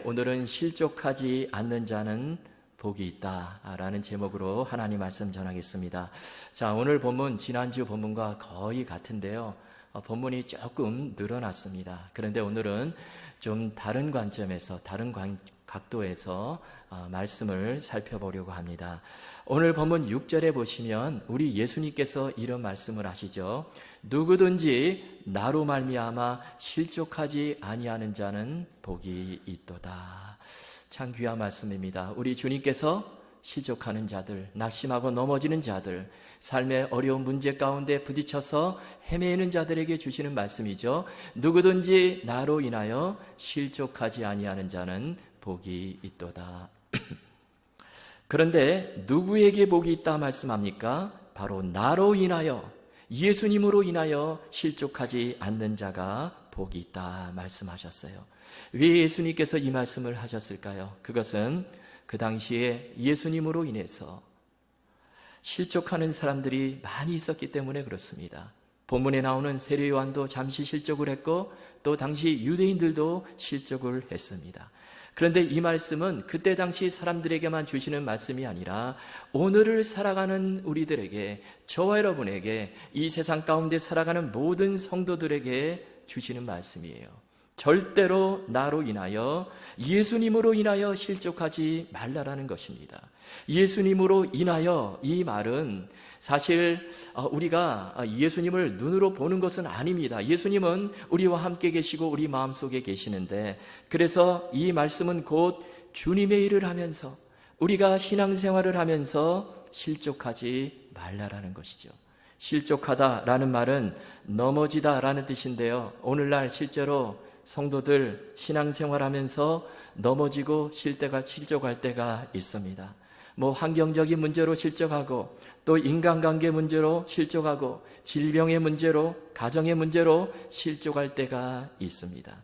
오늘은 실족하지 않는 자는 복이 있다라는 제목으로 하나님 말씀 전하겠습니다. 자, 오늘 본문 지난주 본문과 거의 같은데요. 본문이 조금 늘어났습니다. 그런데 오늘은 좀 다른 관점에서 다른 각도에서 말씀을 살펴보려고 합니다. 오늘 본문 6절에 보시면 우리 예수님께서 이런 말씀을 하시죠. 누구든지 나로 말미암아 실족하지 아니하는 자는 복이 있도다. 참 귀한 말씀입니다. 우리 주님께서 실족하는 자들, 낙심하고 넘어지는 자들, 삶의 어려운 문제 가운데 부딪혀서 헤매는 자들에게 주시는 말씀이죠. 누구든지 나로 인하여 실족하지 아니하는 자는 복이 있도다. 그런데 누구에게 복이 있다 말씀합니까? 바로 나로 인하여, 예수님으로 인하여 실족하지 않는 자가 복이 있다 말씀하셨어요. 왜 예수님께서 이 말씀을 하셨을까요? 그것은 그 당시에 예수님으로 인해서 실족하는 사람들이 많이 있었기 때문에 그렇습니다. 본문에 나오는 세례 요한도 잠시 실족을 했고 또 당시 유대인들도 실족을 했습니다. 그런데 이 말씀은 그때 당시 사람들에게만 주시는 말씀이 아니라 오늘을 살아가는 우리들에게, 저와 여러분에게, 이 세상 가운데 살아가는 모든 성도들에게 주시는 말씀이에요. 절대로 나로 인하여, 예수님으로 인하여 실족하지 말라라는 것입니다. 예수님으로 인하여, 이 말은 사실 우리가 예수님을 눈으로 보는 것은 아닙니다. 예수님은 우리와 함께 계시고 우리 마음속에 계시는데, 그래서 이 말씀은 곧 주님의 일을 하면서, 우리가 신앙생활을 하면서 실족하지 말라라는 것이죠. 실족하다라는 말은 넘어지다라는 뜻인데요. 오늘날 실제로 성도들 신앙생활하면서 넘어지고 실족할 때가 있습니다. 환경적인 문제로 실족하고, 또 인간관계 문제로 실족하고, 질병의 문제로, 가정의 문제로 실족할 때가 있습니다.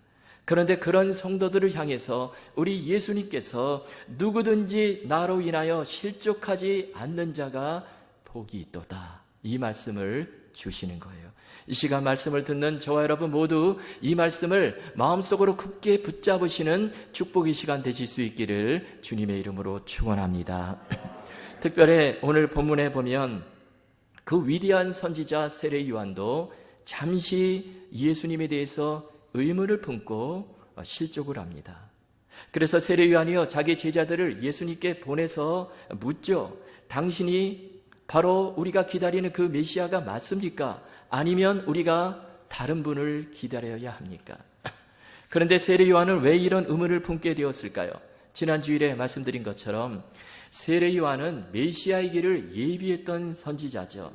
그런데 그런 성도들을 향해서 우리 예수님께서 누구든지 나로 인하여 실족하지 않는 자가 복이 있도다, 이 말씀을 주시는 거예요. 이 시간 말씀을 듣는 저와 여러분 모두 이 말씀을 마음속으로 굳게 붙잡으시는 축복의 시간 되실 수 있기를 주님의 이름으로 축원합니다. 특별히 오늘 본문에 보면 그 위대한 선지자 세례 요한도 잠시 예수님에 대해서 의문을 품고 실족을 합니다. 그래서 세례 요한이요, 자기 제자들을 예수님께 보내서 묻죠. 당신이 바로 우리가 기다리는 그 메시아가 맞습니까? 아니면 우리가 다른 분을 기다려야 합니까? 그런데 세례 요한은 왜 이런 의문을 품게 되었을까요? 지난 주일에 말씀드린 것처럼 세례 요한은 메시아의 길을 예비했던 선지자죠.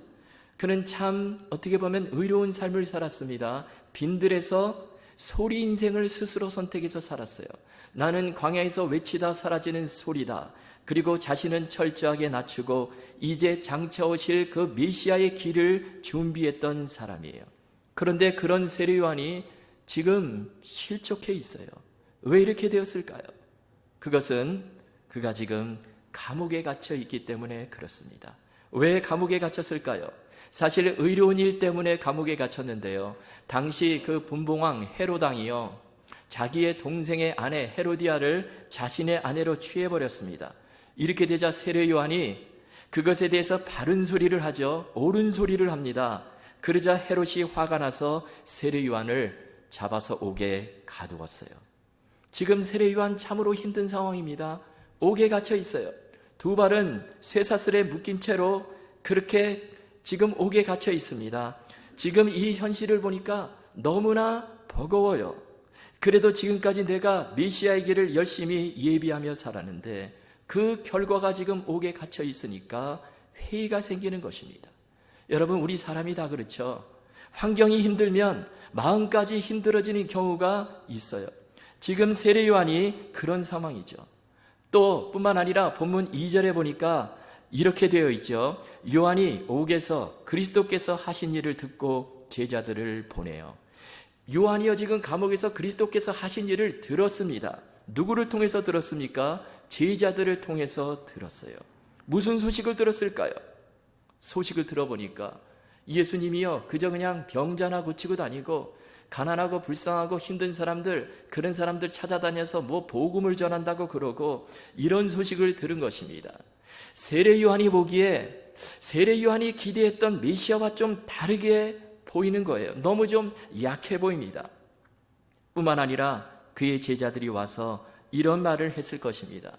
그는 참 어떻게 보면 의로운 삶을 살았습니다. 빈들에서 소리 인생을 스스로 선택해서 살았어요. 나는 광야에서 외치다 사라지는 소리다. 그리고 자신은 철저하게 낮추고 이제 장차 오실 그 메시아의 길을 준비했던 사람이에요. 그런데 그런 세례 요한이 지금 실족해 있어요. 왜 이렇게 되었을까요? 그것은 그가 지금 감옥에 갇혀 있기 때문에 그렇습니다. 왜 감옥에 갇혔을까요? 사실 의로운 일 때문에 감옥에 갇혔는데요. 당시 그 분봉왕 헤롯왕이요, 자기의 동생의 아내 헤로디아를 자신의 아내로 취해버렸습니다. 이렇게 되자 세례 요한이 그것에 대해서 바른 소리를 하죠. 옳은 소리를 합니다. 그러자 헤롯이 화가 나서 세례 요한을 잡아서 옥에 가두었어요. 지금 세례 요한 참으로 힘든 상황입니다. 옥에 갇혀 있어요. 두 발은 쇠사슬에 묶인 채로 그렇게 지금 옥에 갇혀 있습니다. 지금 이 현실을 보니까 너무나 버거워요. 그래도 지금까지 내가 메시아의 길을 열심히 예비하며 살았는데 그 결과가 지금 옥에 갇혀 있으니까 회의가 생기는 것입니다. 여러분, 우리 사람이 다 그렇죠. 환경이 힘들면 마음까지 힘들어지는 경우가 있어요. 지금 세례 요한이 그런 상황이죠. 또 뿐만 아니라 본문 2절에 보니까 이렇게 되어 있죠. 요한이 옥에서 그리스도께서 하신 일을 듣고 제자들을 보내요. 요한이요, 지금 감옥에서 그리스도께서 하신 일을 들었습니다. 누구를 통해서 들었습니까? 제자들을 통해서 들었어요. 무슨 소식을 들었을까요? 소식을 들어보니까 예수님이요, 그저 그냥 병자나 고치고 다니고 가난하고 불쌍하고 힘든 사람들, 그런 사람들 찾아다녀서 뭐 복음을 전한다고 그러고 이런 소식을 들은 것입니다. 세례 요한이 보기에 세례 요한이 기대했던 메시아와 좀 다르게 보이는 거예요. 너무 좀 약해 보입니다. 뿐만 아니라 그의 제자들이 와서 이런 말을 했을 것입니다.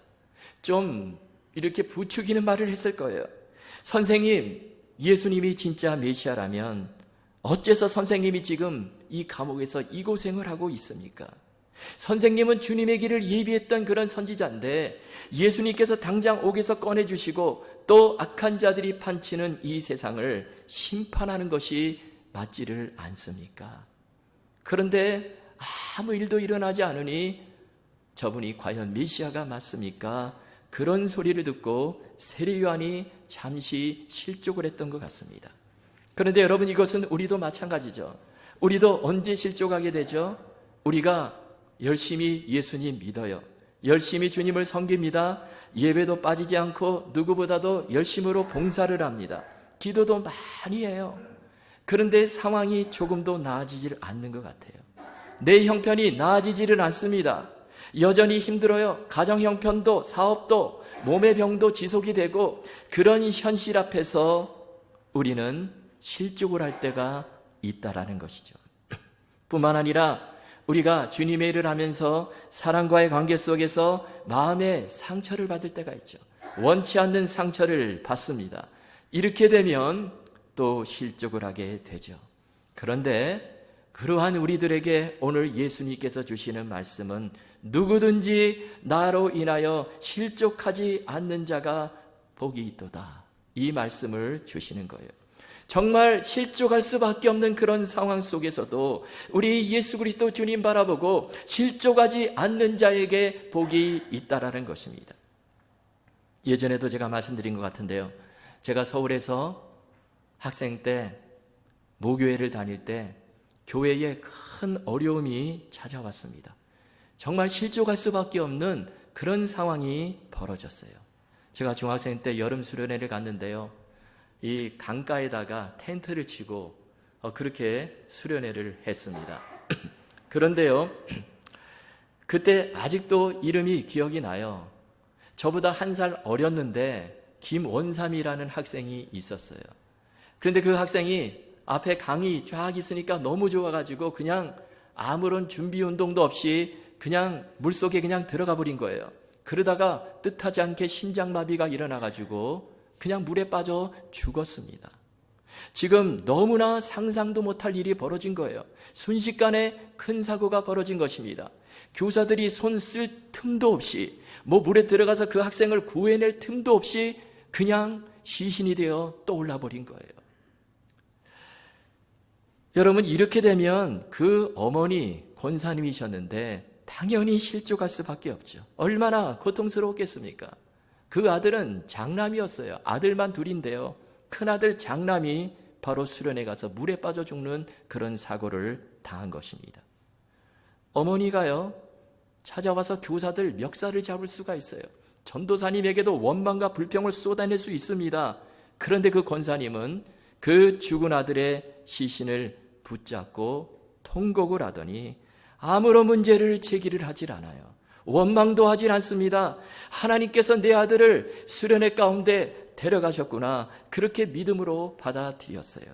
좀 이렇게 부추기는 말을 했을 거예요. 선생님, 예수님이 진짜 메시아라면 어째서 선생님이 지금 이 감옥에서 이 고생을 하고 있습니까? 선생님은 주님의 길을 예비했던 그런 선지자인데 예수님께서 당장 옥에서 꺼내주시고 또 악한 자들이 판치는 이 세상을 심판하는 것이 맞지를 않습니까? 그런데 아무 일도 일어나지 않으니 저분이 과연 메시아가 맞습니까? 그런 소리를 듣고 세례 요한이 잠시 실족을 했던 것 같습니다. 그런데 여러분, 이것은 우리도 마찬가지죠. 우리도 언제 실족하게 되죠? 우리가 열심히 예수님 믿어요. 열심히 주님을 섬깁니다. 예배도 빠지지 않고 누구보다도 열심으로 봉사를 합니다. 기도도 많이 해요. 그런데 상황이 조금도 나아지질 않는 것 같아요. 내 형편이 나아지지를 않습니다. 여전히 힘들어요. 가정 형편도 사업도 몸의 병도 지속이 되고 그런 현실 앞에서 우리는 실족을 할 때가 있다라는 것이죠. 뿐만 아니라 우리가 주님의 일을 하면서 사람과의 관계 속에서 마음의 상처를 받을 때가 있죠. 원치 않는 상처를 받습니다. 이렇게 되면 또 실족을 하게 되죠. 그런데 그러한 우리들에게 오늘 예수님께서 주시는 말씀은 누구든지 나로 인하여 실족하지 않는 자가 복이 있도다. 이 말씀을 주시는 거예요. 정말 실족할 수밖에 없는 그런 상황 속에서도 우리 예수 그리스도 주님 바라보고 실족하지 않는 자에게 복이 있다라는 것입니다. 예전에도 제가 말씀드린 것 같은데요. 제가 서울에서 학생 때 모교회를 다닐 때 교회에 큰 어려움이 찾아왔습니다. 정말 실족할 수밖에 없는 그런 상황이 벌어졌어요. 제가 중학생 때 여름 수련회를 갔는데요. 이 강가에다가 텐트를 치고 그렇게 수련회를 했습니다. 그런데요, 그때 아직도 이름이 기억이 나요. 저보다 1살 어렸는데 김원삼이라는 학생이 있었어요. 그런데 그 학생이 앞에 강이 쫙 있으니까 너무 좋아가지고 그냥 아무런 준비 운동도 없이 그냥 물속에 그냥 들어가 버린 거예요. 그러다가 뜻하지 않게 심장마비가 일어나가지고 그냥 물에 빠져 죽었습니다. 지금 너무나 상상도 못할 일이 벌어진 거예요. 순식간에 큰 사고가 벌어진 것입니다. 교사들이 손 쓸 틈도 없이 물에 들어가서 그 학생을 구해낼 틈도 없이 그냥 시신이 되어 떠올라 버린 거예요. 여러분, 이렇게 되면 그 어머니 권사님이셨는데 당연히 실족할 수밖에 없죠. 얼마나 고통스러웠겠습니까? 그 아들은 장남이었어요. 아들만 둘인데요. 큰아들 장남이 바로 수련회 가서 물에 빠져 죽는 그런 사고를 당한 것입니다. 어머니가요, 찾아와서 교사들 멱살을 잡을 수가 있어요. 전도사님에게도 원망과 불평을 쏟아낼 수 있습니다. 그런데 그 권사님은 그 죽은 아들의 시신을 붙잡고 통곡을 하더니 아무런 문제를 제기를 하질 않아요. 원망도 하질 않습니다. 하나님께서 내 아들을 수련회 가운데 데려가셨구나. 그렇게 믿음으로 받아들였어요.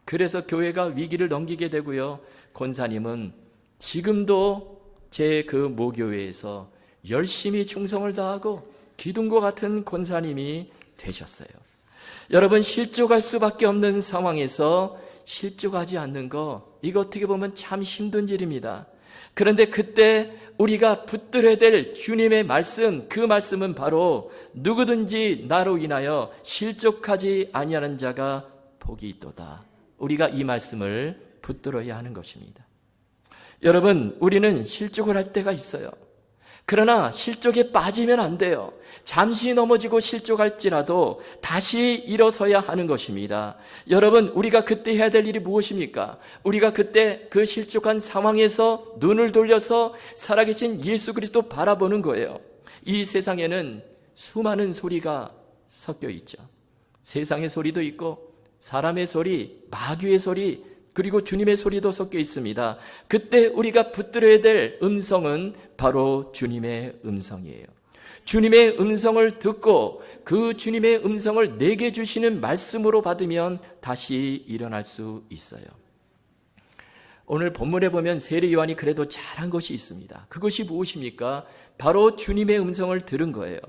그래서 교회가 위기를 넘기게 되고요. 권사님은 지금도 제 그 모교회에서 열심히 충성을 다하고 기둥과 같은 권사님이 되셨어요. 여러분, 실족할 수밖에 없는 상황에서 실족하지 않는 거, 이거 어떻게 보면 참 힘든 일입니다. 그런데 그때 우리가 붙들어야 될 주님의 말씀, 그 말씀은 바로 누구든지 나로 인하여 실족하지 아니하는 자가 복이 있도다. 우리가 이 말씀을 붙들어야 하는 것입니다. 여러분, 우리는 실족을 할 때가 있어요. 그러나 실족에 빠지면 안 돼요. 잠시 넘어지고 실족할지라도 다시 일어서야 하는 것입니다. 여러분, 우리가 그때 해야 될 일이 무엇입니까? 우리가 그때 그 실족한 상황에서 눈을 돌려서 살아계신 예수 그리스도 바라보는 거예요. 이 세상에는 수많은 소리가 섞여 있죠. 세상의 소리도 있고 사람의 소리, 마귀의 소리, 그리고 주님의 소리도 섞여 있습니다. 그때 우리가 붙들어야 될 음성은 바로 주님의 음성이에요. 주님의 음성을 듣고 그 주님의 음성을 내게 주시는 말씀으로 받으면 다시 일어날 수 있어요. 오늘 본문에 보면 세례 요한이 그래도 잘한 것이 있습니다. 그것이 무엇입니까? 바로 주님의 음성을 들은 거예요.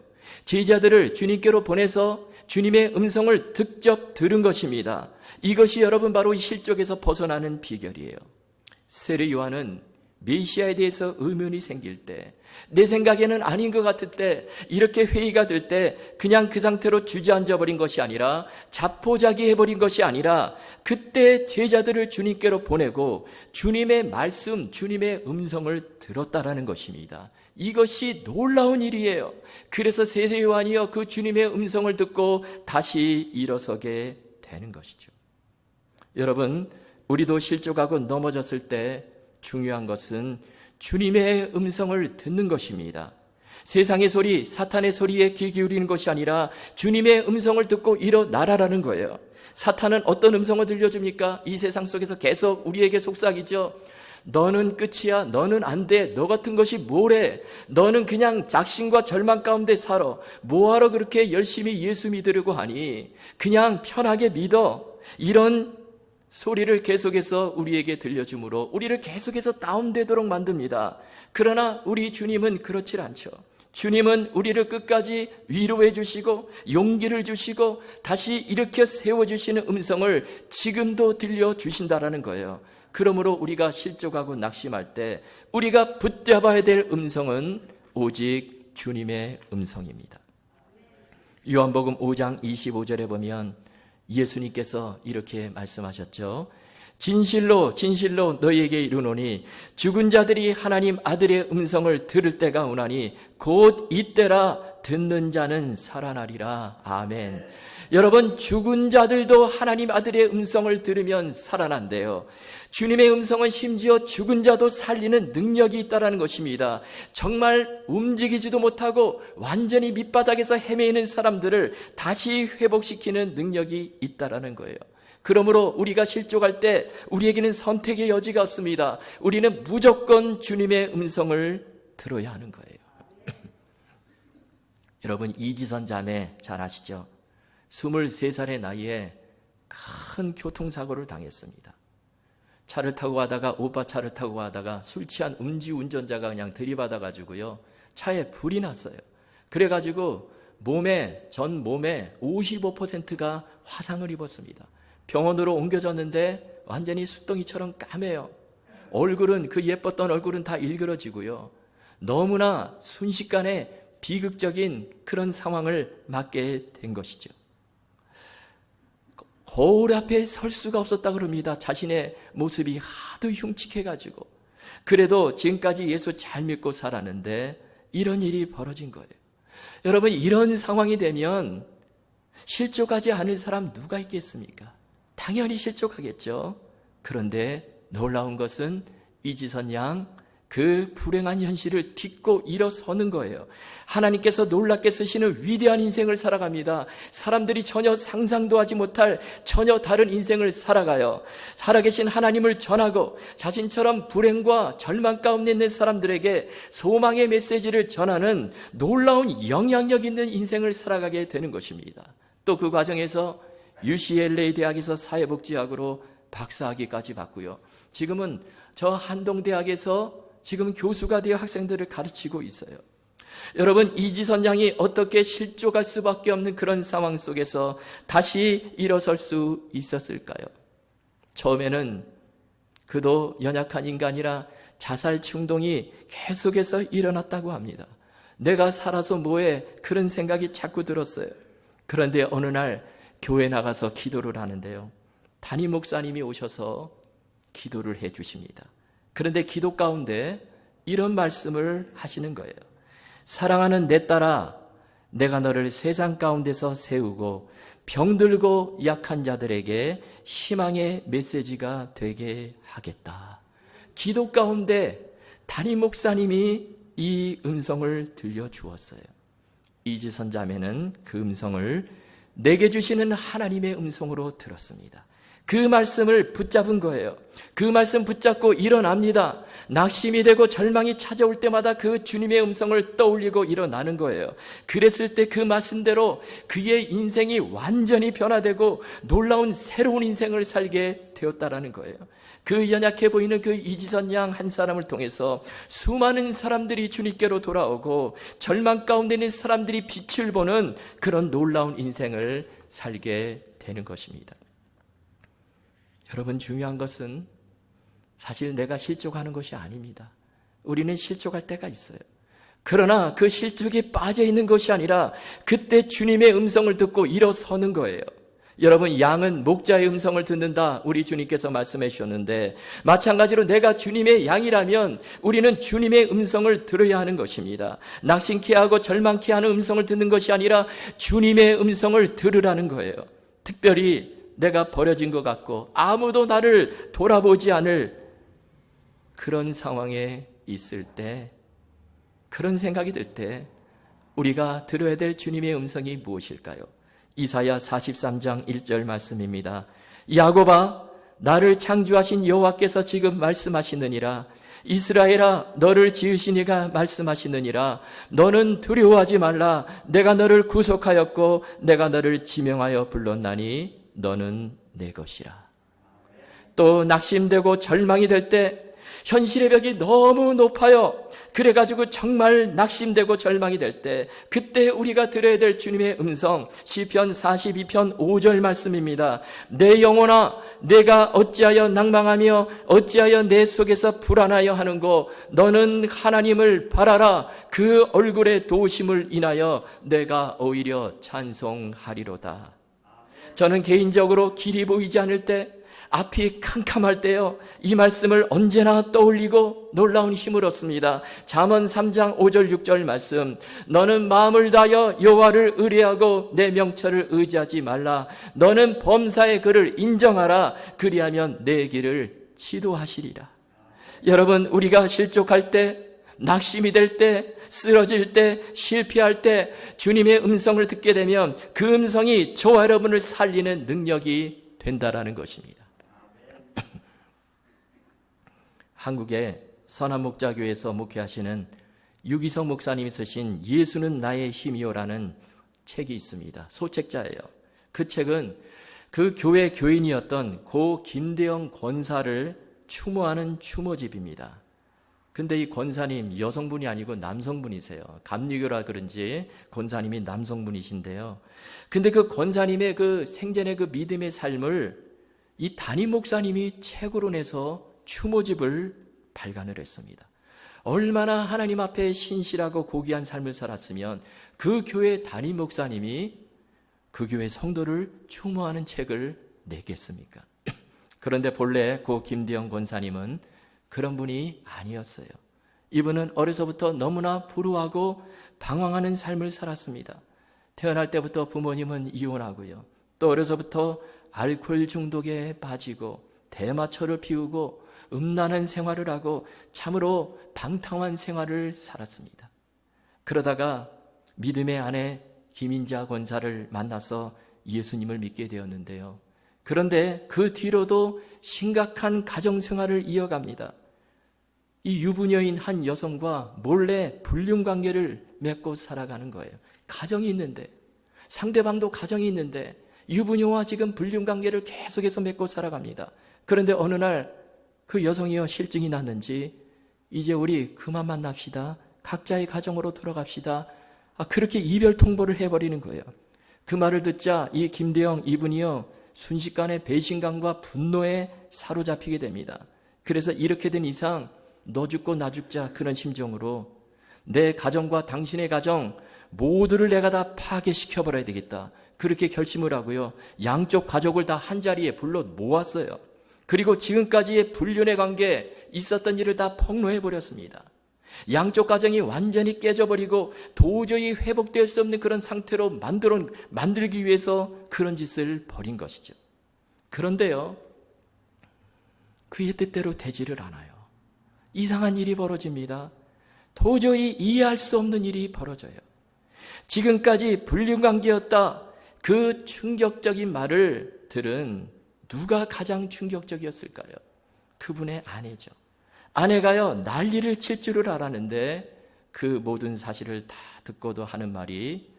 제자들을 주님께로 보내서 주님의 음성을 직접 들은 것입니다. 이것이 여러분 바로 이 실족에서 벗어나는 비결이에요. 세례 요한은 메시아에 대해서 의문이 생길 때, 내 생각에는 아닌 것 같을 때, 이렇게 회의가 될 때 그냥 그 상태로 주저앉아 버린 것이 아니라, 자포자기해버린 것이 아니라, 그때 제자들을 주님께로 보내고 주님의 말씀, 주님의 음성을 들었다라는 것입니다. 이것이 놀라운 일이에요. 그래서 세례 요한이요, 그 주님의 음성을 듣고 다시 일어서게 되는 것이죠. 여러분, 우리도 실족하고 넘어졌을 때 중요한 것은 주님의 음성을 듣는 것입니다. 세상의 소리, 사탄의 소리에 귀 기울이는 것이 아니라 주님의 음성을 듣고 일어나라라는 거예요. 사탄은 어떤 음성을 들려줍니까? 이 세상 속에서 계속 우리에게 속삭이죠. 너는 끝이야. 너는 안 돼. 너 같은 것이 뭐래. 너는 그냥 작심과 절망 가운데 살아. 뭐하러 그렇게 열심히 예수 믿으려고 하니. 그냥 편하게 믿어. 이런 소리를 계속해서 우리에게 들려주므로 우리를 계속해서 다운되도록 만듭니다. 그러나 우리 주님은 그렇지 않죠. 주님은 우리를 끝까지 위로해 주시고 용기를 주시고 다시 일으켜 세워주시는 음성을 지금도 들려주신다라는 거예요. 그러므로 우리가 실족하고 낙심할 때 우리가 붙잡아야 될 음성은 오직 주님의 음성입니다. 요한복음 5장 25절에 보면 예수님께서 이렇게 말씀하셨죠. 진실로 진실로 너희에게 이르노니 죽은 자들이 하나님 아들의 음성을 들을 때가 오나니 곧 이때라 듣는 자는 살아나리라. 아멘. 여러분, 죽은 자들도 하나님 아들의 음성을 들으면 살아난대요. 주님의 음성은 심지어 죽은 자도 살리는 능력이 있다는 것입니다. 정말 움직이지도 못하고 완전히 밑바닥에서 헤매이는 사람들을 다시 회복시키는 능력이 있다는 거예요. 그러므로 우리가 실족할 때 우리에게는 선택의 여지가 없습니다. 우리는 무조건 주님의 음성을 들어야 하는 거예요. 여러분, 이지선 자매 잘 아시죠? 23살의 나이에 큰 교통사고를 당했습니다. 차를 타고 가다가, 오빠 차를 타고 가다가 술 취한 음주운전자가 그냥 들이받아가지고요, 차에 불이 났어요. 그래가지고 전 몸에 55%가 화상을 입었습니다. 병원으로 옮겨졌는데 완전히 숫덩이처럼 까매요. 그 예뻤던 얼굴은 다 일그러지고요. 너무나 순식간에 비극적인 그런 상황을 맞게 된 것이죠. 거울 앞에 설 수가 없었다 그럽니다. 자신의 모습이 하도 흉측해가지고. 그래도 지금까지 예수 잘 믿고 살았는데 이런 일이 벌어진 거예요. 여러분, 이런 상황이 되면 실족하지 않을 사람 누가 있겠습니까? 당연히 실족하겠죠. 그런데 놀라운 것은 이지선 양, 그 불행한 현실을 딛고 일어서는 거예요. 하나님께서 놀랍게 쓰시는 위대한 인생을 살아갑니다. 사람들이 전혀 상상도 하지 못할 전혀 다른 인생을 살아가요. 살아계신 하나님을 전하고 자신처럼 불행과 절망 가운데 있는 사람들에게 소망의 메시지를 전하는 놀라운 영향력 있는 인생을 살아가게 되는 것입니다. 또 그 과정에서 UCLA 대학에서 사회복지학으로 박사학위까지 받고요. 지금은 저 한동대학에서 지금 교수가 되어 학생들을 가르치고 있어요. 여러분, 이지선 양이 어떻게 실족할 수밖에 없는 그런 상황 속에서 다시 일어설 수 있었을까요? 처음에는 그도 연약한 인간이라 자살 충동이 계속해서 일어났다고 합니다. 내가 살아서 뭐해? 그런 생각이 자꾸 들었어요. 그런데 어느 날 교회 나가서 기도를 하는데요, 담임 목사님이 오셔서 기도를 해 주십니다. 그런데 기도 가운데 이런 말씀을 하시는 거예요. 사랑하는 내 딸아, 내가 너를 세상 가운데서 세우고 병들고 약한 자들에게 희망의 메시지가 되게 하겠다. 기도 가운데 담임 목사님이 이 음성을 들려주었어요. 이지선 자매는 그 음성을 내게 주시는 하나님의 음성으로 들었습니다. 그 말씀을 붙잡은 거예요. 그 말씀 붙잡고 일어납니다. 낙심이 되고 절망이 찾아올 때마다 그 주님의 음성을 떠올리고 일어나는 거예요. 그랬을 때 그 말씀대로 그의 인생이 완전히 변화되고 놀라운 새로운 인생을 살게 되었다라는 거예요. 그 연약해 보이는 그 이지선 양 한 사람을 통해서 수많은 사람들이 주님께로 돌아오고 절망 가운데 있는 사람들이 빛을 보는 그런 놀라운 인생을 살게 되는 것입니다. 여러분, 중요한 것은 사실 내가 실족하는 것이 아닙니다. 우리는 실족할 때가 있어요. 그러나 그 실족에 빠져 있는 것이 아니라 그때 주님의 음성을 듣고 일어서는 거예요. 여러분, 양은 목자의 음성을 듣는다, 우리 주님께서 말씀해 주셨는데, 마찬가지로 내가 주님의 양이라면 우리는 주님의 음성을 들어야 하는 것입니다. 낙심케 하고 절망케 하는 음성을 듣는 것이 아니라 주님의 음성을 들으라는 거예요. 특별히 내가 버려진 것 같고 아무도 나를 돌아보지 않을 그런 상황에 있을 때, 그런 생각이 들 때 우리가 들어야 될 주님의 음성이 무엇일까요? 이사야 43장 1절 말씀입니다. 야곱아, 나를 창조하신 여호와께서 지금 말씀하시느니라. 이스라엘아, 너를 지으신 이가 말씀하시느니라. 너는 두려워하지 말라. 내가 너를 구속하였고 내가 너를 지명하여 불렀나니 너는 내 것이라. 또 낙심되고 절망이 될 때, 현실의 벽이 너무 높아요. 그래가지고 정말 낙심되고 절망이 될 때, 그때 우리가 들어야 될 주님의 음성, 시편 42편 5절 말씀입니다. 내 영혼아, 내가 어찌하여 낭망하며 어찌하여 내 속에서 불안하여 하는고, 너는 하나님을 바라라. 그 얼굴의 도우심을 인하여 내가 오히려 찬송하리로다. 저는 개인적으로 길이 보이지 않을 때, 앞이 캄캄할 때요, 이 말씀을 언제나 떠올리고 놀라운 힘을 얻습니다. 잠언 3장 5절 6절 말씀. 너는 마음을 다하여 여호와를 의뢰하고 내 명철을 의지하지 말라. 너는 범사의 그를 인정하라. 그리하면 내 길을 지도하시리라. 여러분, 우리가 실족할 때, 낙심이 될 때, 쓰러질 때, 실패할 때 주님의 음성을 듣게 되면 그 음성이 저와 여러분을 살리는 능력이 된다라는 것입니다. 한국의 선한목자교회에서 목회하시는 유기성 목사님이 쓰신 예수는 나의 힘이요라는 책이 있습니다. 소책자예요. 그 책은 그 교회 교인이었던 고 김대영 권사를 추모하는 추모집입니다. 근데 이 권사님 여성분이 아니고 남성분이세요. 감리교라 그런지 권사님이 남성분이신데요. 근데 그 권사님의 그 생전의 그 믿음의 삶을 이 담임 목사님이 책으로 내서 추모집을 발간을 했습니다. 얼마나 하나님 앞에 신실하고 고귀한 삶을 살았으면 그 교회 담임 목사님이 그 교회 성도를 추모하는 책을 내겠습니까? 그런데 본래 고 김대영 권사님은 그런 분이 아니었어요. 이분은 어려서부터 너무나 불우하고 방황하는 삶을 살았습니다. 태어날 때부터 부모님은 이혼하고요. 또 어려서부터 알코올 중독에 빠지고 대마초를 피우고 음란한 생활을 하고 참으로 방탕한 생활을 살았습니다. 그러다가 믿음의 아내 김인자 권사를 만나서 예수님을 믿게 되었는데요. 그런데 그 뒤로도 심각한 가정생활을 이어갑니다. 이 유부녀인 한 여성과 몰래 불륜관계를 맺고 살아가는 거예요. 가정이 있는데, 상대방도 가정이 있는데 유부녀와 지금 불륜관계를 계속해서 맺고 살아갑니다. 그런데 어느 날 그 여성이요, 실증이 났는지 이제 우리 그만 만납시다. 각자의 가정으로 돌아갑시다. 그렇게 이별 통보를 해버리는 거예요. 그 말을 듣자 이 김대영 이분이요, 순식간에 배신감과 분노에 사로잡히게 됩니다. 그래서 이렇게 된 이상 너 죽고 나 죽자, 그런 심정으로 내 가정과 당신의 가정 모두를 내가 다 파괴시켜버려야 되겠다, 그렇게 결심을 하고요, 양쪽 가족을 다 한자리에 불러 모았어요. 그리고 지금까지의 불륜의 관계 있었던 일을 다 폭로해버렸습니다. 양쪽 가정이 완전히 깨져버리고 도저히 회복될 수 없는 그런 상태로 만들기 위해서 그런 짓을 벌인 것이죠. 그런데요, 그의 뜻대로 되지를 않아요. 이상한 일이 벌어집니다. 도저히 이해할 수 없는 일이 벌어져요. 지금까지 불륜관계였다, 그 충격적인 말을 들은 누가 가장 충격적이었을까요? 그분의 아내죠. 아내가요, 난리를 칠 줄을 알았는데 그 모든 사실을 다 듣고도 하는 말이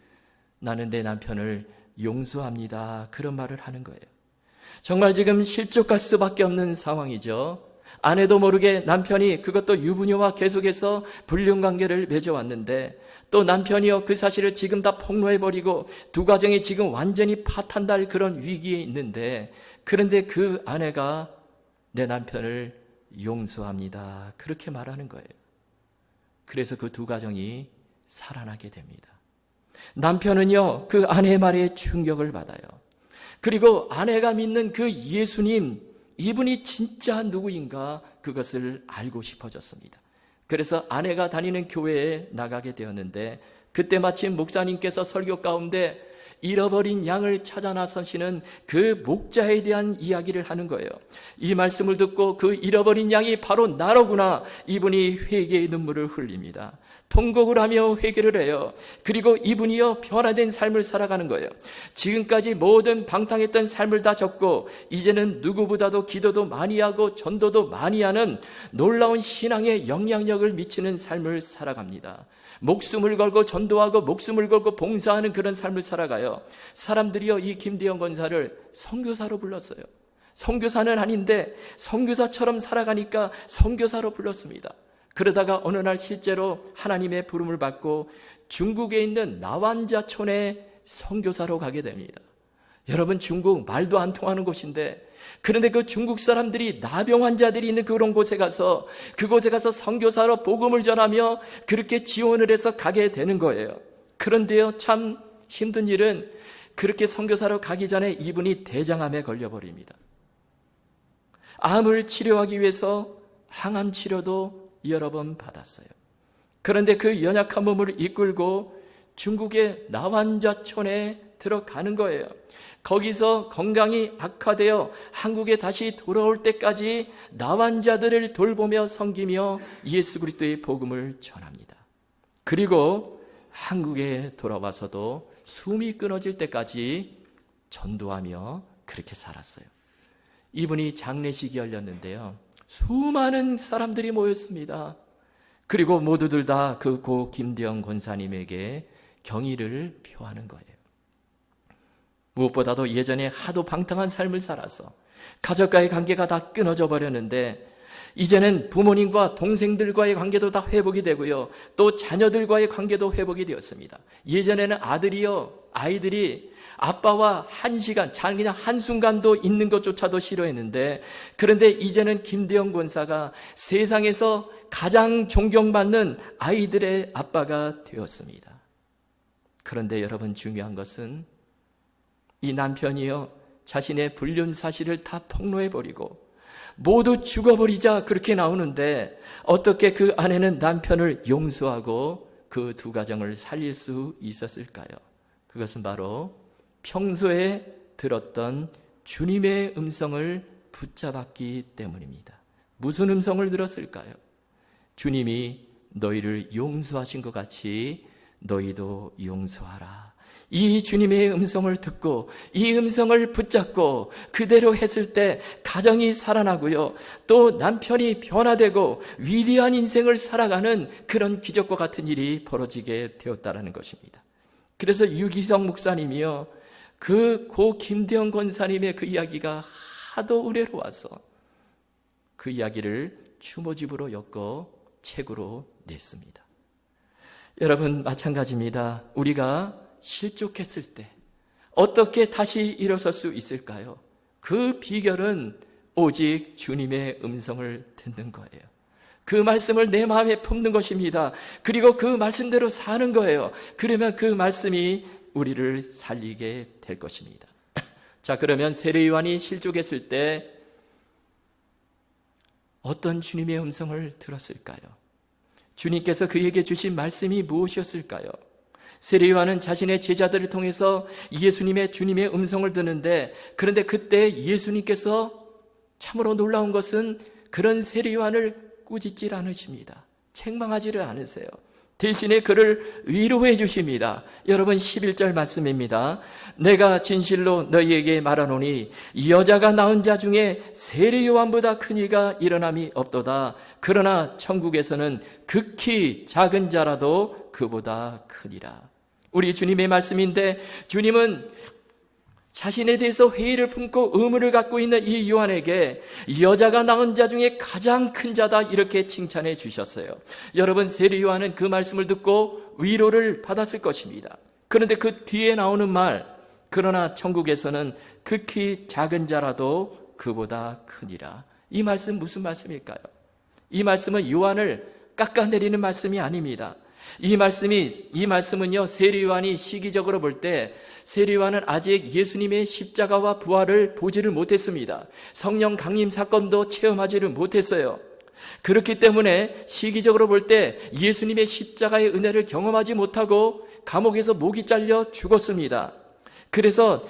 나는 내 남편을 용서합니다. 그런 말을 하는 거예요. 정말 지금 실족할 수밖에 없는 상황이죠. 아내도 모르게 남편이 그것도 유부녀와 계속해서 불륜관계를 맺어왔는데 또 남편이요 그 사실을 지금 다 폭로해버리고 두 가정이 지금 완전히 파탄날 그런 위기에 있는데 그런데 그 아내가 내 남편을 용서합니다. 그렇게 말하는 거예요. 그래서 그 두 가정이 살아나게 됩니다. 남편은요 그 아내의 말에 충격을 받아요. 그리고 아내가 믿는 그 예수님, 이분이 진짜 누구인가 그것을 알고 싶어졌습니다. 그래서 아내가 다니는 교회에 나가게 되었는데 그때 마침 목사님께서 설교 가운데 잃어버린 양을 찾아 나서시는 그 목자에 대한 이야기를 하는 거예요. 이 말씀을 듣고 그 잃어버린 양이 바로 나로구나. 이분이 회개의 눈물을 흘립니다. 통곡을 하며 회개를 해요. 그리고 이분이요 변화된 삶을 살아가는 거예요. 지금까지 모든 방탕했던 삶을 다 접고 이제는 누구보다도 기도도 많이 하고 전도도 많이 하는 놀라운 신앙의 영향력을 미치는 삶을 살아갑니다. 목숨을 걸고 전도하고 목숨을 걸고 봉사하는 그런 삶을 살아가요. 사람들이요 이 김대영 권사를 선교사로 불렀어요. 선교사는 아닌데 선교사처럼 살아가니까 선교사로 불렀습니다. 그러다가 어느 날 실제로 하나님의 부름을 받고 중국에 있는 나완자촌에 선교사로 가게 됩니다. 여러분 중국 말도 안 통하는 곳인데 그런데 그 중국 사람들이 나병 환자들이 있는 그런 곳에 가서 그곳에 가서 선교사로 복음을 전하며 그렇게 지원을 해서 가게 되는 거예요. 그런데요 참 힘든 일은 그렇게 선교사로 가기 전에 이분이 대장암에 걸려버립니다. 암을 치료하기 위해서 항암 치료도 여러 번 받았어요. 그런데 그 연약한 몸을 이끌고 중국의 나완자촌에 들어가는 거예요. 거기서 건강이 악화되어 한국에 다시 돌아올 때까지 나환자들을 돌보며 섬기며 예수 그리스도의 복음을 전합니다. 그리고 한국에 돌아와서도 숨이 끊어질 때까지 전도하며 그렇게 살았어요. 이분이 장례식이 열렸는데요. 수많은 사람들이 모였습니다. 그리고 모두들 다 그 고 김대영 권사님에게 경의를 표하는 거예요. 무엇보다도 예전에 하도 방탕한 삶을 살아서 가족과의 관계가 다 끊어져 버렸는데 이제는 부모님과 동생들과의 관계도 다 회복이 되고요. 또 자녀들과의 관계도 회복이 되었습니다. 예전에는 아이들이 아빠와 한 시간, 그냥 한순간도 있는 것조차도 싫어했는데 그런데 이제는 김대영 권사가 세상에서 가장 존경받는 아이들의 아빠가 되었습니다. 그런데 여러분 중요한 것은 이 남편이요 자신의 불륜 사실을 다 폭로해버리고 모두 죽어버리자 그렇게 나오는데 어떻게 그 아내는 남편을 용서하고 그 두 가정을 살릴 수 있었을까요? 그것은 바로 평소에 들었던 주님의 음성을 붙잡았기 때문입니다. 무슨 음성을 들었을까요? 주님이 너희를 용서하신 것 같이 너희도 용서하라. 이 주님의 음성을 듣고 이 음성을 붙잡고 그대로 했을 때 가정이 살아나고요. 또 남편이 변화되고 위대한 인생을 살아가는 그런 기적과 같은 일이 벌어지게 되었다는 것입니다. 그래서 유기성 목사님이요. 그 고 김대영 권사님의 그 이야기가 하도 의뢰로 와서 그 이야기를 추모집으로 엮어 책으로 냈습니다. 여러분 마찬가지입니다. 우리가 실족했을 때 어떻게 다시 일어설 수 있을까요? 그 비결은 오직 주님의 음성을 듣는 거예요. 그 말씀을 내 마음에 품는 것입니다. 그리고 그 말씀대로 사는 거예요. 그러면 그 말씀이 우리를 살리게 될 것입니다. 자, 그러면 세례요한이 실족했을 때 어떤 주님의 음성을 들었을까요? 주님께서 그에게 주신 말씀이 무엇이었을까요? 세례요한은 자신의 제자들을 통해서 예수님의 주님의 음성을 듣는데 그런데 그때 예수님께서 참으로 놀라운 것은 그런 세례요한을 꾸짖질 않으십니다. 책망하지를 않으세요. 대신에 그를 위로해 주십니다. 여러분 11절 말씀입니다. 내가 진실로 너희에게 말하노니 여자가 낳은 자 중에 세례 요한보다 큰 이가 일어남이 없도다. 그러나 천국에서는 극히 작은 자라도 그보다 크니라. 우리 주님의 말씀인데, 주님은 자신에 대해서 회의를 품고 의문을 갖고 있는 이 요한에게 여자가 낳은 자 중에 가장 큰 자다, 이렇게 칭찬해 주셨어요. 여러분, 세례 요한은 그 말씀을 듣고 위로를 받았을 것입니다. 그런데 그 뒤에 나오는 말, 그러나 천국에서는 극히 작은 자라도 그보다 크니라. 이 말씀 무슨 말씀일까요? 이 말씀은 요한을 깎아내리는 말씀이 아닙니다. 이 말씀은요, 세례 요한이 시기적으로 볼 때 세례 요한은 아직 예수님의 십자가와 부활을 보지를 못했습니다. 성령 강림 사건도 체험하지를 못했어요. 그렇기 때문에 시기적으로 볼 때 예수님의 십자가의 은혜를 경험하지 못하고 감옥에서 목이 잘려 죽었습니다. 그래서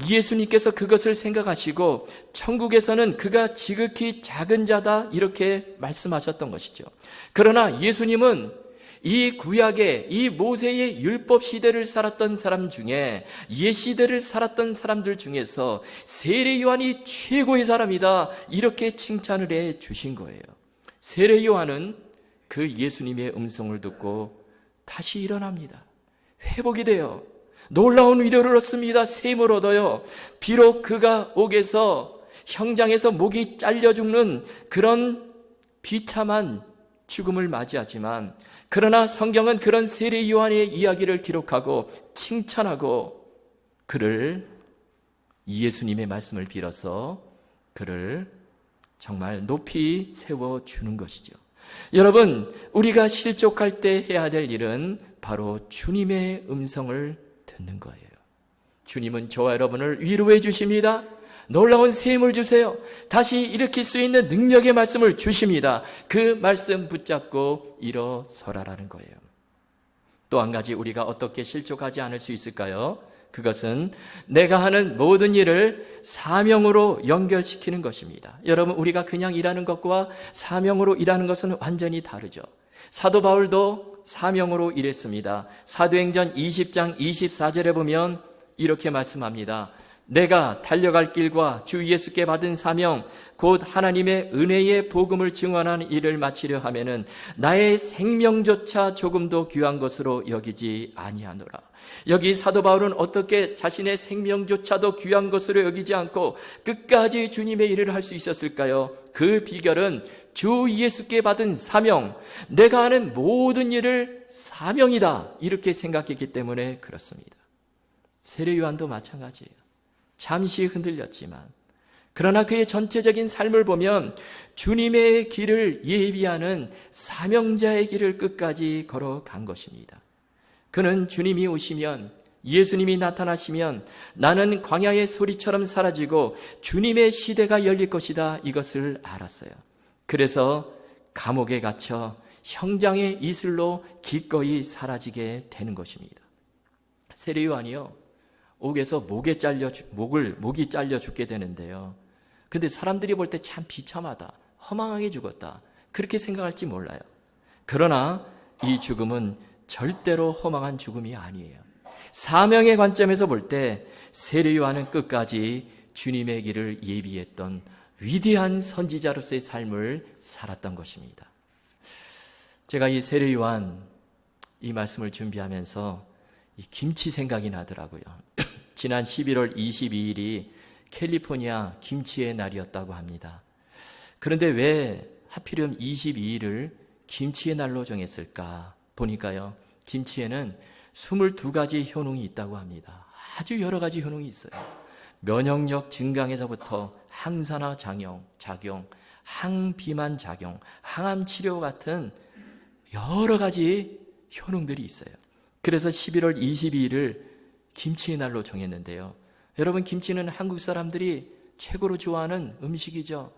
예수님께서 그것을 생각하시고 천국에서는 그가 지극히 작은 자다, 이렇게 말씀하셨던 것이죠. 그러나 예수님은 이 구약의, 이 모세의 율법 시대를 살았던 사람 중에, 옛 시대를 살았던 사람들 중에서 세례 요한이 최고의 사람이다, 이렇게 칭찬을 해 주신 거예요. 세례 요한은 그 예수님의 음성을 듣고 다시 일어납니다. 회복이 돼요. 놀라운 위로를 얻습니다. 셈을 얻어요. 비록 그가 옥에서, 형장에서 목이 잘려 죽는 그런 비참한 죽음을 맞이하지만, 그러나 성경은 그런 세례 요한의 이야기를 기록하고 칭찬하고 그를, 예수님의 말씀을 빌어서 그를 정말 높이 세워주는 것이죠. 여러분, 우리가 실족할 때 해야 될 일은 바로 주님의 음성을 듣는 거예요. 주님은 저와 여러분을 위로해 주십니다. 놀라운 셈을 주세요. 다시 일으킬 수 있는 능력의 말씀을 주십니다. 그 말씀 붙잡고 일어서라라는 거예요. 또 한 가지 우리가 어떻게 실족하지 않을 수 있을까요? 그것은 내가 하는 모든 일을 사명으로 연결시키는 것입니다. 여러분, 우리가 그냥 일하는 것과 사명으로 일하는 것은 완전히 다르죠. 사도 바울도 사명으로 일했습니다. 사도행전 20장 24절에 보면 이렇게 말씀합니다. 내가 달려갈 길과 주 예수께 받은 사명, 곧 하나님의 은혜의 복음을 증언하는 일을 마치려 하면은 나의 생명조차 조금도 귀한 것으로 여기지 아니하노라. 여기 사도 바울은 어떻게 자신의 생명조차도 귀한 것으로 여기지 않고 끝까지 주님의 일을 할 수 있었을까요? 그 비결은 주 예수께 받은 사명, 내가 하는 모든 일을 사명이다, 이렇게 생각했기 때문에 그렇습니다. 세례 요한도 마찬가지예요. 잠시 흔들렸지만, 그러나 그의 전체적인 삶을 보면 주님의 길을 예비하는 사명자의 길을 끝까지 걸어간 것입니다. 그는 주님이 오시면, 예수님이 나타나시면 나는 광야의 소리처럼 사라지고 주님의 시대가 열릴 것이다, 이것을 알았어요. 그래서 감옥에 갇혀 형장의 이슬로 기꺼이 사라지게 되는 것입니다. 세례 요한이요, 옥에서 목이 잘려 죽게 되는데요. 근데 사람들이 볼 때 참 비참하다, 허망하게 죽었다, 그렇게 생각할지 몰라요. 그러나 이 죽음은 절대로 허망한 죽음이 아니에요. 사명의 관점에서 볼 때 세례 요한은 끝까지 주님의 길을 예비했던 위대한 선지자로서의 삶을 살았던 것입니다. 제가 이 세례 요한 이 말씀을 준비하면서 이 김치 생각이 나더라고요. 지난 11월 22일이 캘리포니아 김치의 날이었다고 합니다. 그런데 왜 하필이면 22일을 김치의 날로 정했을까 보니까요, 김치에는 22가지 효능이 있다고 합니다. 아주 여러 가지 효능이 있어요. 면역력 증강에서부터 항산화 작용, 항비만 작용, 항암 치료 같은 여러 가지 효능들이 있어요. 그래서 11월 22일을 김치의 날로 정했는데요. 여러분, 김치는 한국 사람들이 최고로 좋아하는 음식이죠.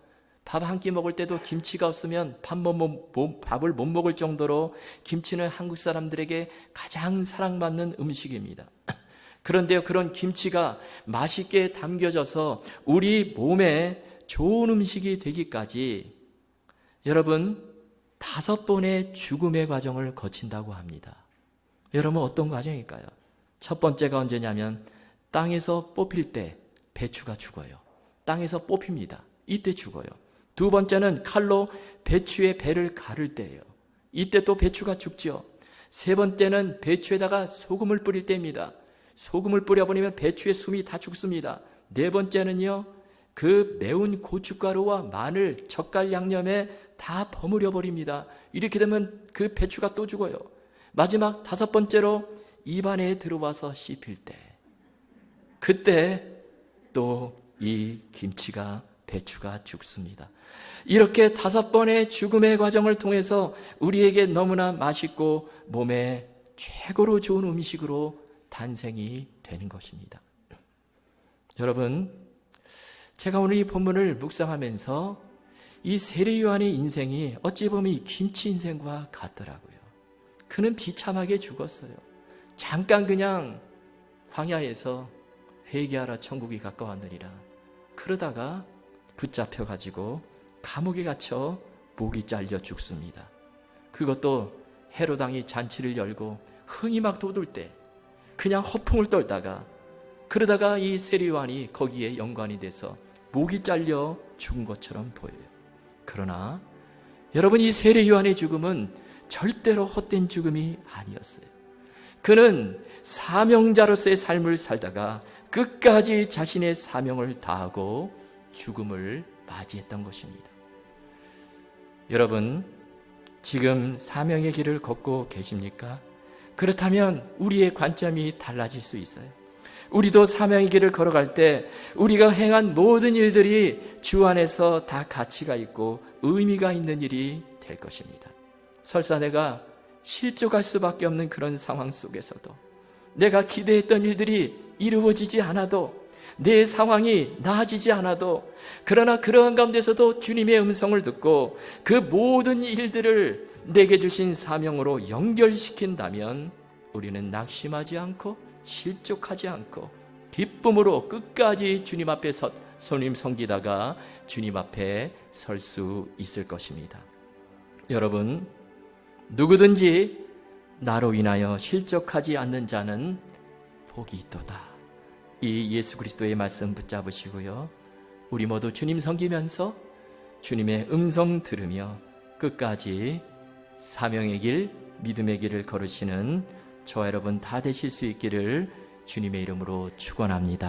밥 한 끼 먹을 때도 김치가 없으면 밥을 못 먹을 정도로 김치는 한국 사람들에게 가장 사랑받는 음식입니다. 그런데요, 그런 김치가 맛있게 담겨져서 우리 몸에 좋은 음식이 되기까지 여러분, 5번의 죽음의 과정을 거친다고 합니다. 여러분 어떤 과정일까요? 첫 번째가 언제냐면 땅에서 뽑힐 때 배추가 죽어요. 땅에서 뽑힙니다. 이때 죽어요. 두 번째는 칼로 배추의 배를 가를 때예요. 이때 또 배추가 죽죠. 세 번째는 배추에다가 소금을 뿌릴 때입니다. 소금을 뿌려버리면 배추의 숨이 다 죽습니다. 네 번째는요, 그 매운 고춧가루와 마늘, 젓갈 양념에 다 버무려 버립니다. 이렇게 되면 그 배추가 또 죽어요. 마지막 5번째로 입안에 들어와서 씹힐 때, 그때 또 이 김치가, 배추가 죽습니다. 이렇게 5번의 죽음의 과정을 통해서 우리에게 너무나 맛있고 몸에 최고로 좋은 음식으로 탄생이 되는 것입니다. 여러분, 제가 오늘 이 본문을 묵상하면서 이 세례 요한의 인생이 어찌 보면 이 김치 인생과 같더라고요. 그는 비참하게 죽었어요. 잠깐 그냥 광야에서 회개하라 천국이 가까웠느니라. 그러다가 붙잡혀가지고 감옥에 갇혀 목이 잘려 죽습니다. 그것도 헤로당이 잔치를 열고 흥이 막 돋을 때 그냥 허풍을 떨다가, 그러다가 이 세례 요한이 거기에 연관이 돼서 목이 잘려 죽은 것처럼 보여요. 그러나 여러분, 이 세례 요한의 죽음은 절대로 헛된 죽음이 아니었어요. 그는 사명자로서의 삶을 살다가 끝까지 자신의 사명을 다하고 죽음을 맞이했던 것입니다. 여러분, 지금 사명의 길을 걷고 계십니까? 그렇다면 우리의 관점이 달라질 수 있어요. 우리도 사명의 길을 걸어갈 때 우리가 행한 모든 일들이 주 안에서 다 가치가 있고 의미가 있는 일이 될 것입니다. 설사 내가 실족할 수밖에 없는 그런 상황 속에서도, 내가 기대했던 일들이 이루어지지 않아도, 내 상황이 나아지지 않아도, 그러나 그러한 가운데서도 주님의 음성을 듣고 그 모든 일들을 내게 주신 사명으로 연결시킨다면 우리는 낙심하지 않고 실족하지 않고 기쁨으로 끝까지 주님 앞에 손님 섬기다가 주님 앞에 설 수 있을 것입니다. 여러분, 누구든지 나로 인하여 실족하지 않는 자는 복이 있도다. 이 예수 그리스도의 말씀 붙잡으시고요, 우리 모두 주님 섬기면서 주님의 음성 들으며 끝까지 사명의 길, 믿음의 길을 걸으시는 저와 여러분 다 되실 수 있기를 주님의 이름으로 축원합니다.